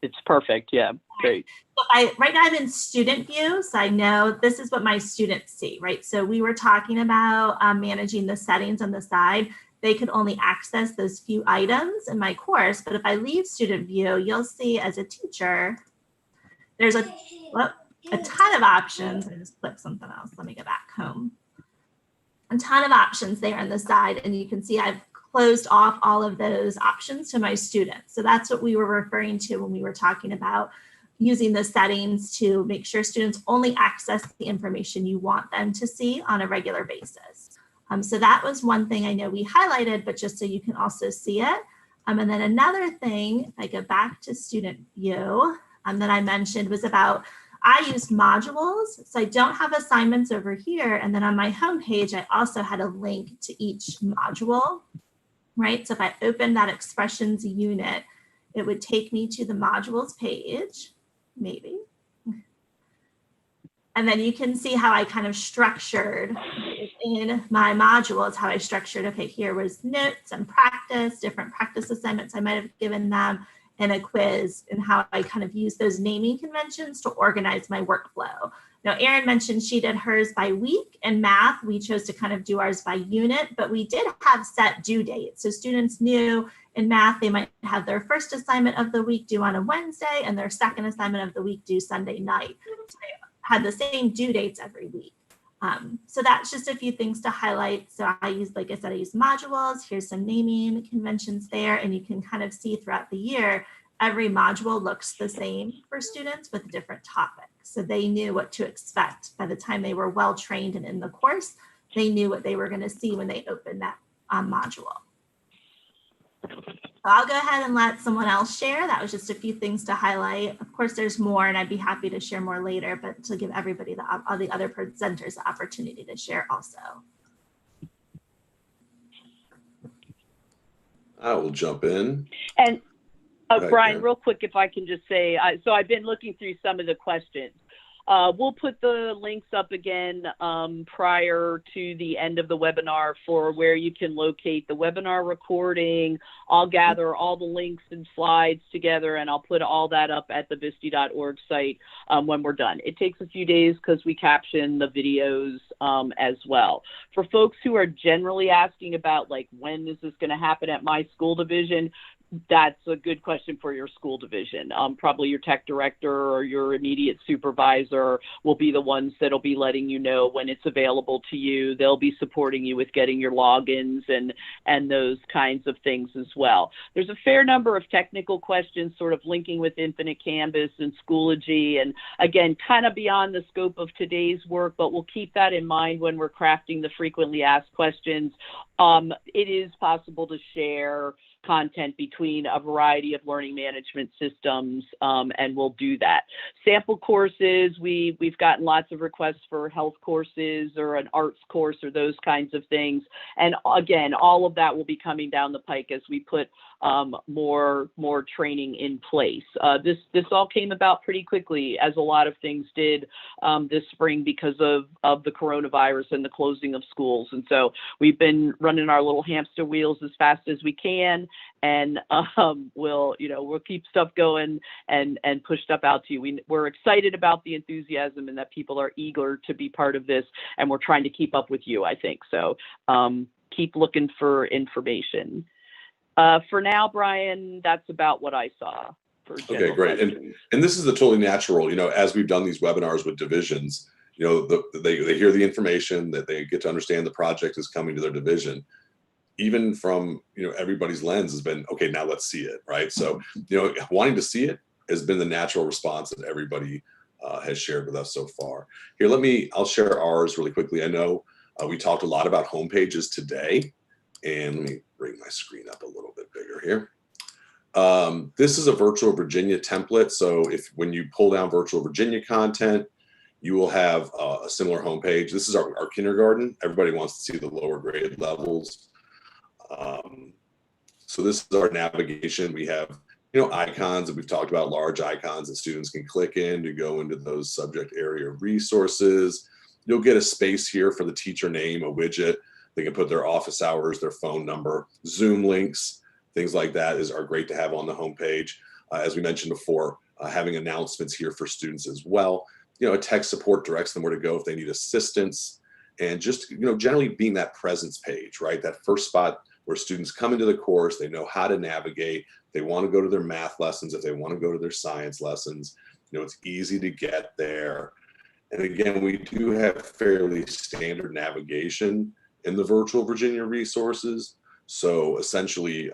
It's perfect. Yeah, great. So right now I'm in student view, so I know this is what my students see, right? So we were talking about managing the settings on the side. They could only access those few items in my course, but if I leave student view, you'll see as a teacher, there's a ton of options. I just clicked something else. Let me go back home. A ton of options there on the side, and you can see I've closed off all of those options to my students. So that's what we were referring to when we were talking about using the settings to make sure students only access the information you want them to see on a regular basis. So that was one thing I know we highlighted, but just so you can also see it. And then another thing, if I go back to student view, that I mentioned was about I used modules, so I don't have assignments over here. And then on my homepage, I also had a link to each module, right? So if I open that expressions unit, it would take me to the modules page, maybe. And then you can see how I kind of structured in my modules, how I structured, okay, here was notes and practice, different practice assignments I might have given them, and a quiz, and how I kind of use those naming conventions to organize my workflow. Now, Erin mentioned she did hers by week. In math, we chose to kind of do ours by unit, but we did have set due dates. So students knew in math, they might have their first assignment of the week due on a Wednesday and their second assignment of the week due Sunday night. So I had the same due dates every week. So that's just a few things to highlight. So I use, like I said, I use modules. Here's some naming conventions there, and you can kind of see throughout the year, every module looks the same for students with different topics. So they knew what to expect by the time they were well trained and in the course. They knew what they were going to see when they opened that module. So I'll go ahead and let someone else share. That was just a few things to highlight. Of course, there's more, and I'd be happy to share more later, but to give everybody, all the other presenters, the opportunity to share also. I will jump in. And Brian, Karen. real quick, if I can just say, so I've been looking through some of the questions. We'll put the links up again prior to the end of the webinar for where you can locate the webinar recording. I'll gather all the links and slides together, and I'll put all that up at the visti.org site when we're done. It takes a few days because we caption the videos as well. For folks who are generally asking about, like, when is this going to happen at my school division, that's a good question for your school division. Probably your tech director or your immediate supervisor will be the ones that'll be letting you know when it's available to you. They'll be supporting you with getting your logins and those kinds of things as well. There's a fair number of technical questions sort of linking with Infinite Canvas and Schoology, and again, kind of beyond the scope of today's work, but we'll keep that in mind when we're crafting the frequently asked questions. It is possible to share content between a variety of learning management systems, and we'll do that. Sample courses, we've gotten lots of requests for health courses or an arts course or those kinds of things. And again, all of that will be coming down the pike as we put more training in place. This all came about pretty quickly, as a lot of things did this spring because of the coronavirus and the closing of schools. And so we've been running our little hamster wheels as fast as we can. And we'll keep stuff going and push stuff out to you. We're excited about the enthusiasm and that people are eager to be part of this, and we're trying to keep up with you, I think. So keep looking for information. For now, Brian, that's about what I saw. Okay, great. And this is a totally natural, as we've done these webinars with divisions, they hear the information, that they get to understand the project is coming to their division. Even from, everybody's lens has been, okay, now let's see it, right? So, wanting to see it has been the natural response that everybody has shared with us so far. Here, I'll share ours really quickly. I know we talked a lot about homepages today, and let me bring my screen up a little bit bigger here. This is a Virtual Virginia template. So when you pull down Virtual Virginia content, you will have a similar homepage. This is our kindergarten. Everybody wants to see the lower grade levels. So this is our navigation. We have, icons that we've talked about, large icons that students can click in to go into those subject area resources. You'll get a space here for the teacher name, a widget. They can put their office hours, their phone number, Zoom links, things like that are great to have on the homepage. As we mentioned before, having announcements here for students as well. A tech support directs them where to go if they need assistance, and just, generally being that presence page, right? That first spot where students come into the course, they know how to navigate. They want to go to their math lessons. If they want to go to their science lessons, it's easy to get there. And again, we do have fairly standard navigation in the Virtual Virginia resources. So essentially,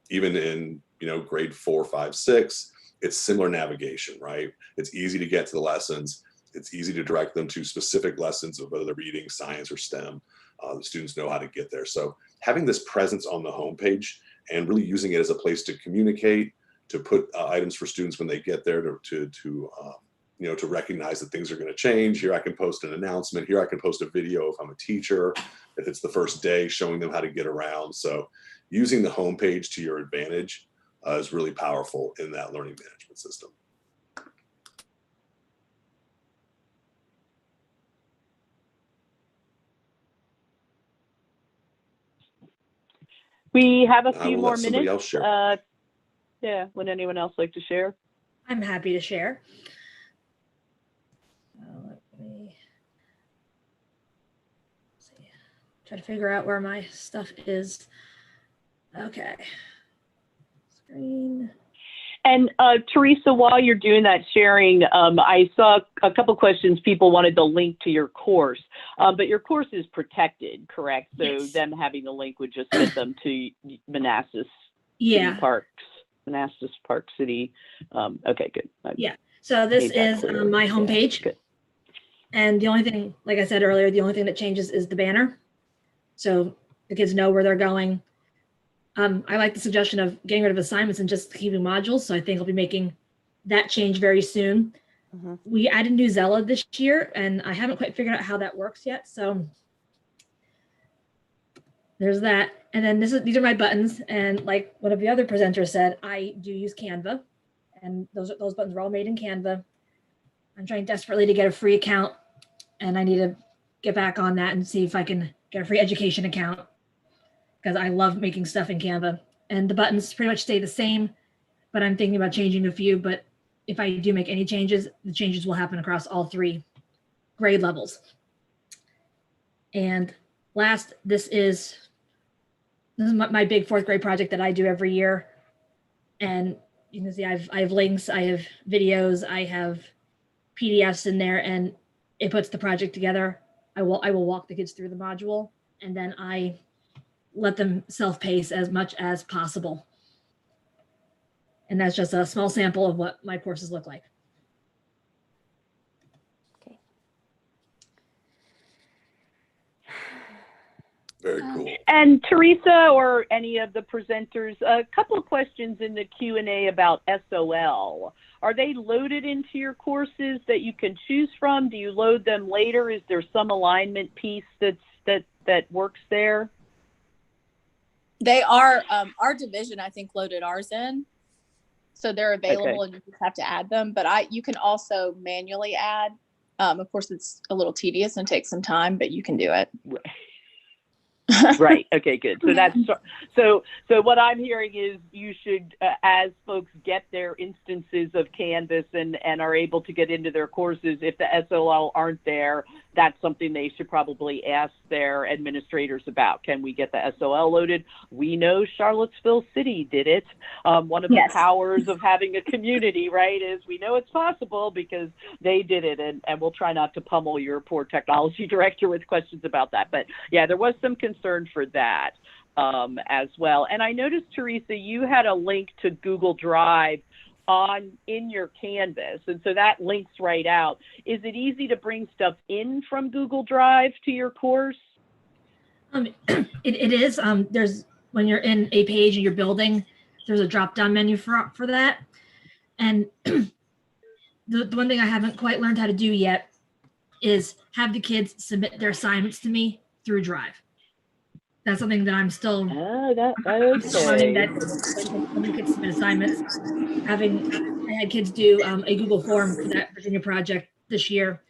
even in, grade 4, 5, 6, it's similar navigation, right? It's easy to get to the lessons. It's easy to direct them to specific lessons of whether they're reading, science, or STEM. The students know how to get there. So having this presence on the homepage and really using it as a place to communicate, to put items for students when they get there, to recognize that things are going to change. Here I can post an announcement. Here I can post a video if I'm a teacher, if it's the first day, showing them how to get around. So using the homepage to your advantage is really powerful in that learning management system. We have a few more minutes. Somebody else share. Yeah, would anyone else like to share? I'm happy to share. Let me see. Try to figure out where my stuff is. Okay. Screen. And Teresa, while you're doing that sharing, I saw a couple questions. People wanted the link to your course, but your course is protected, correct? So yes. Them having the link would just get them to Manassas Yeah. City Parks, Manassas Park City. Okay, good. Yeah. So this is my homepage. Good. And the only thing, like I said earlier, the only thing that changes is the banner. So the kids know where they're going. I like the suggestion of getting rid of assignments and just keeping modules. So I think I'll be making that change very soon. Mm-hmm. We added new Zella this year, and I haven't quite figured out how that works yet. So there's that. And then these are my buttons. And like one of the other presenters said, I do use Canva, and those buttons are all made in Canva. I'm trying desperately to get a free account, and I need to get back on that and see if I can get a free education account, because I love making stuff in Canva. And the buttons pretty much stay the same, but I'm thinking about changing a few. But if I do make any changes, the changes will happen across all 3 grade levels. And last, this is my big 4th grade project that I do every year. And you can see I have links, I have videos, I have PDFs in there, and it puts the project together. I will walk the kids through the module, and then I let them self-pace as much as possible. And that's just a small sample of what my courses look like. Okay. Very cool. And Teresa or any of the presenters, a couple of questions in the Q&A about SOL. Are they loaded into your courses that you can choose from? Do you load them later? Is there some alignment piece that works there? They are, our division, I think, loaded ours in. So they're available, and you just have to add them. But you can also manually add. Of course, it's a little tedious and takes some time, but you can do it. Right. Okay, good. So that's so what I'm hearing is you should, as folks get their instances of Canvas and are able to get into their courses, if the SOL aren't there, that's something they should probably ask their administrators about. Can we get the SOL loaded? We know Charlottesville City did it. One of the powers of having a community, right, is we know it's possible because they did it, and we'll try not to pummel your poor technology director with questions about that. But yeah, there was some concern for that as well. And I noticed, Teresa, you had a link to Google Drive in your Canvas, and so that links right out. Is it easy to bring stuff in from Google Drive to your course? It is. There's, when you're in a page and you're building, there's a drop-down menu for that. And the one thing I haven't quite learned how to do yet is have the kids submit their assignments to me through Drive. That's something that I'm still learning, that when the kids submit assignments, I had kids do a Google form for that Virginia project this year,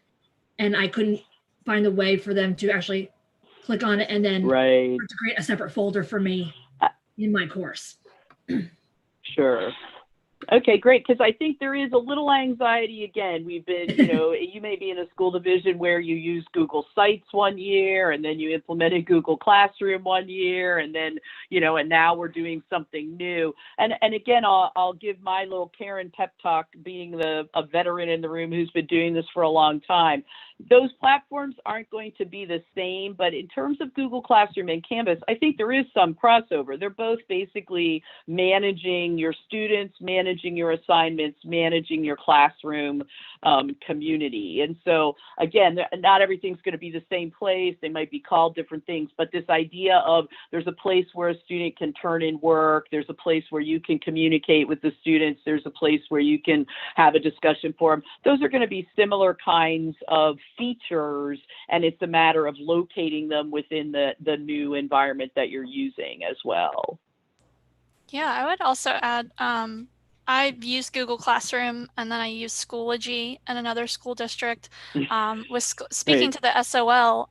and I couldn't find a way for them to actually click on it and then to create a separate folder for me in my course. Sure. Okay, great. Because I think there is a little anxiety. Again, we've been, you may be in a school division where you use Google Sites one year, and then you implemented Google Classroom one year, and then, and now we're doing something new. And again, I'll give my little Karen pep talk, being a veteran in the room who's been doing this for a long time. Those platforms aren't going to be the same, but in terms of Google Classroom and Canvas, I think there is some crossover. They're both basically managing your students, managing your assignments, managing your classroom community. And so, again, not everything's going to be the same place. They might be called different things, but this idea of there's a place where a student can turn in work, there's a place where you can communicate with the students, there's a place where you can have a discussion forum. Those are going to be similar kinds of features, and it's a matter of locating them within the new environment that you're using as well. Yeah, I would also add, I've used Google Classroom, and then I use Schoology in another school district. Speaking to the SOL,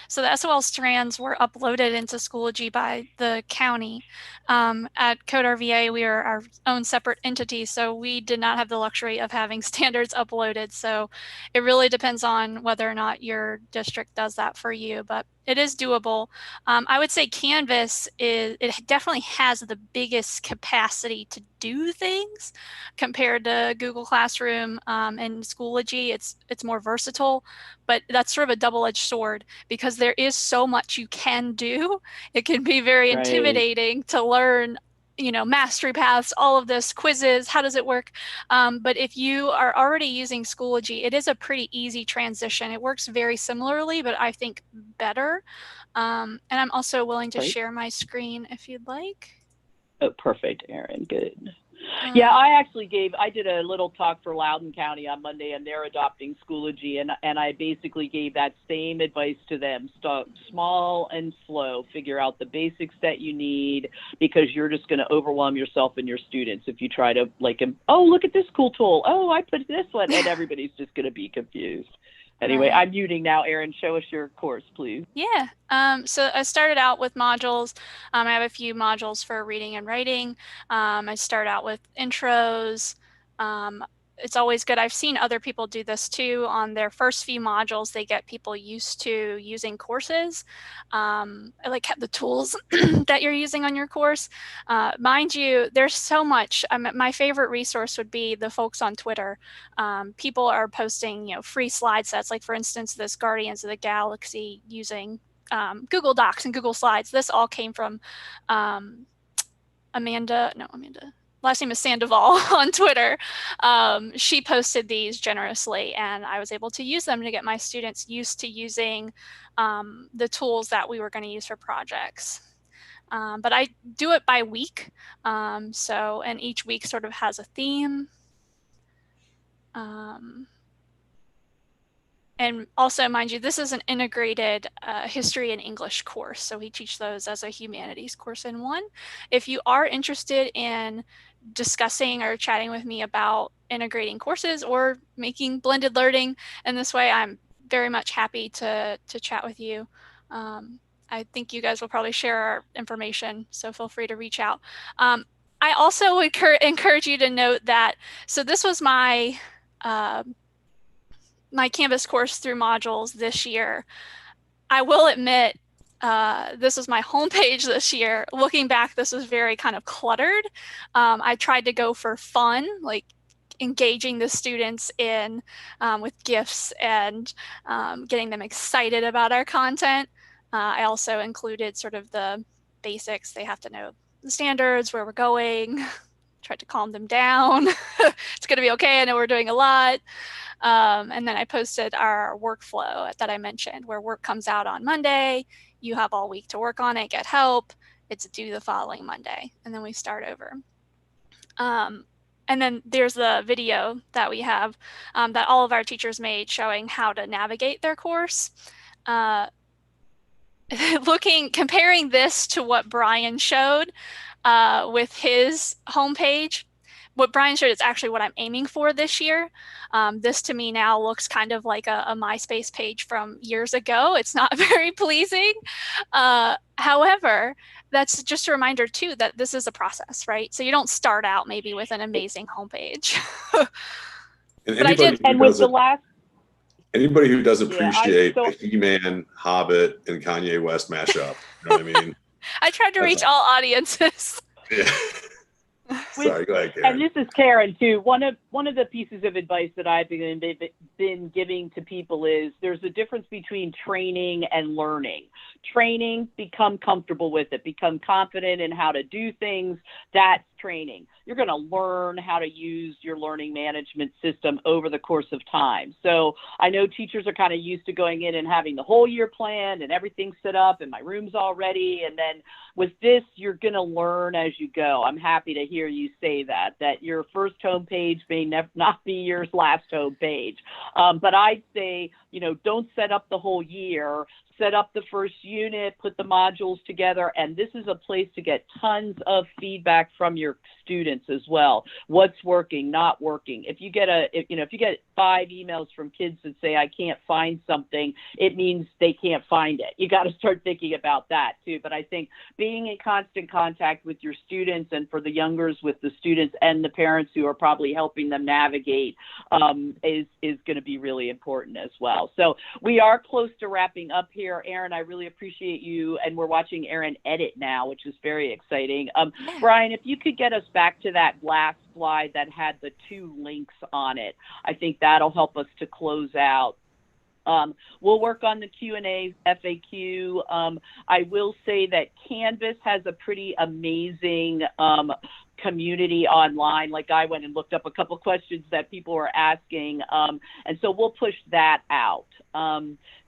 so the SOL strands were uploaded into Schoology by the county. At Code RVA, we are our own separate entity, so we did not have the luxury of having standards uploaded. So it really depends on whether or not your district does that for you, but it is doable. I would say Canvas it definitely has the biggest capacity to do things compared to Google Classroom and Schoology. It's more versatile, but that's sort of a double-edged sword because there is so much you can do. It can be very intimidating to learn, mastery paths, all of this, quizzes, how does it work? But if you are already using Schoology, it is a pretty easy transition. It works very similarly, but I think better. And I'm also willing to share my screen if you'd like. Oh, perfect, Erin. Good. Yeah, I did a little talk for Loudoun County on Monday, and they're adopting Schoology, and I basically gave that same advice to them. Start small and slow. Figure out the basics that you need, because you're just going to overwhelm yourself and your students if you try to oh, look at this cool tool. Oh, I put this one, and everybody's just going to be confused. Anyway, I'm muting now. Erin, show us your course, please. Yeah. So I started out with modules. I have a few modules for reading and writing. I start out with intros. It's always good. I've seen other people do this too. On their first few modules, they get people used to using courses. I like the tools that you're using on your course. Mind you, there's so much. My favorite resource would be the folks on Twitter. People are posting, free slide sets. Like, for instance, this Guardians of the Galaxy using Google Docs and Google Slides. This all came from Amanda. Last name is Sandoval on Twitter. She posted these generously, and I was able to use them to get my students used to using the tools that we were going to use for projects. But I do it by week. And each week sort of has a theme. And also, mind you, this is an integrated history and English course. So we teach those as a humanities course in one. If you are interested in discussing or chatting with me about integrating courses or making blended learning in this way, I'm very much happy to chat with you. I think you guys will probably share our information, so feel free to reach out. I also would encourage you to note that, so this was my my Canvas course through modules this year. I will admit, this was my homepage this year. Looking back, this was very kind of cluttered. I tried to go for fun, like engaging the students in with gifts and getting them excited about our content. I also included sort of the basics. They have to know the standards, where we're going, tried to calm them down. It's going to be okay. I know we're doing a lot. And then I posted our workflow that I mentioned, where work comes out on Monday. You have all week to work on it, get help. It's due the following Monday. And then we start over. And then there's the video that we have that all of our teachers made showing how to navigate their course. Comparing this to what Brian showed with his homepage, what Brian showed is actually what I'm aiming for this year. This to me now looks kind of like a MySpace page from years ago. It's not very pleasing. However, that's just a reminder too that this is a process, right? So you don't start out maybe with an amazing homepage. And but I did, and with the last. Anybody who does appreciate the He-Man, Hobbit, and Kanye West mashup, you know what I mean? I tried to reach all audiences. Yeah. Sorry, go ahead, Karen. And this is Karen too. One of the pieces of advice that I've been giving to people is there's a difference between training and learning. Training, become comfortable with it, become confident in how to do things. That's training. You're going to learn how to use your learning management system over the course of time. So I know teachers are kind of used to going in and having the whole year planned and everything set up and my room's all ready. And then with this, you're going to learn as you go. I'm happy to hear you say that your first homepage may not be your last homepage. But I'd say, don't set up the whole year. Set up the first unit, put the modules together, and this is a place to get tons of feedback from your students as well. What's working, not working. If you get if you get 5 emails from kids that say I can't find something, it means they can't find it. You got to start thinking about that too. But I think being in constant contact with your students, and for the youngers with the students and the parents who are probably helping them navigate, is going to be really important as well. So we are close to wrapping up here. Erin, I really appreciate you, and we're watching Erin edit now, which is very exciting. Brian, if you could get us back to that last slide that had the 2 links on it, I think that'll help us to close out. We'll work on the Q&A FAQ. I will say that Canvas has a pretty amazing community online. Like, I went and looked up a couple questions that people were asking, and so we'll push that out.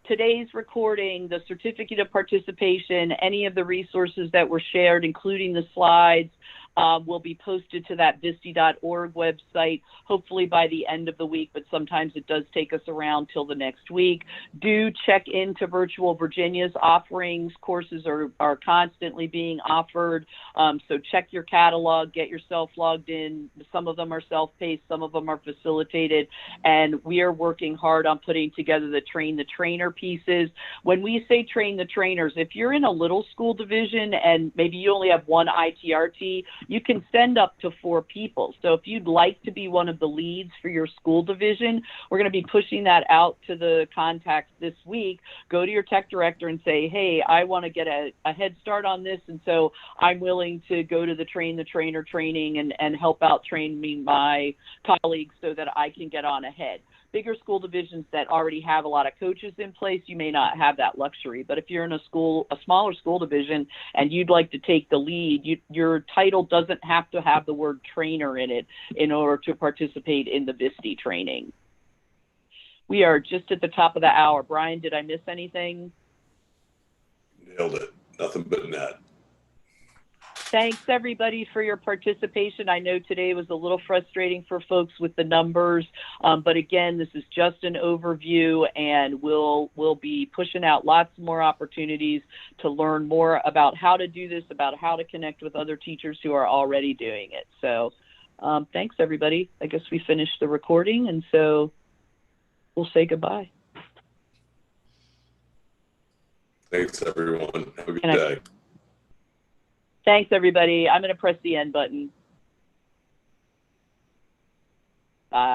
Today's recording, the certificate of participation, any of the resources that were shared, including the slides, will be posted to that visti.org website, hopefully by the end of the week, but sometimes it does take us around till the next week. Do check into Virtual Virginia's offerings. Courses are constantly being offered, so check your catalog, get yourself logged in. Some of them are self-paced, some of them are facilitated, and we are working hard on putting together the train the trainer pieces. When we say train the trainers, if you're in a little school division and maybe you only have one ITRT, you can send up to 4 people. So if you'd like to be one of the leads for your school division, we're going to be pushing that out to the contacts this week. Go to your tech director and say, hey, I want to get a head start on this, and so I'm willing to go to the train the trainer training and help out training my colleagues so that I can get on ahead. Bigger school divisions that already have a lot of coaches in place, you may not have that luxury. But if you're in a smaller school division, and you'd like to take the lead, your title doesn't have to have the word trainer in it in order to participate in the VISTI training. We are just at the top of the hour. Brian, did I miss anything? Nailed it. Nothing but net. Thanks, everybody, for your participation. I know today was a little frustrating for folks with the numbers, but again, this is just an overview, and we'll be pushing out lots more opportunities to learn more about how to do this, about how to connect with other teachers who are already doing it. So thanks, everybody. I guess we finished the recording, and so we'll say goodbye. Thanks, everyone. Have a good And day. Thanks, everybody. I'm going to press the end button. Bye.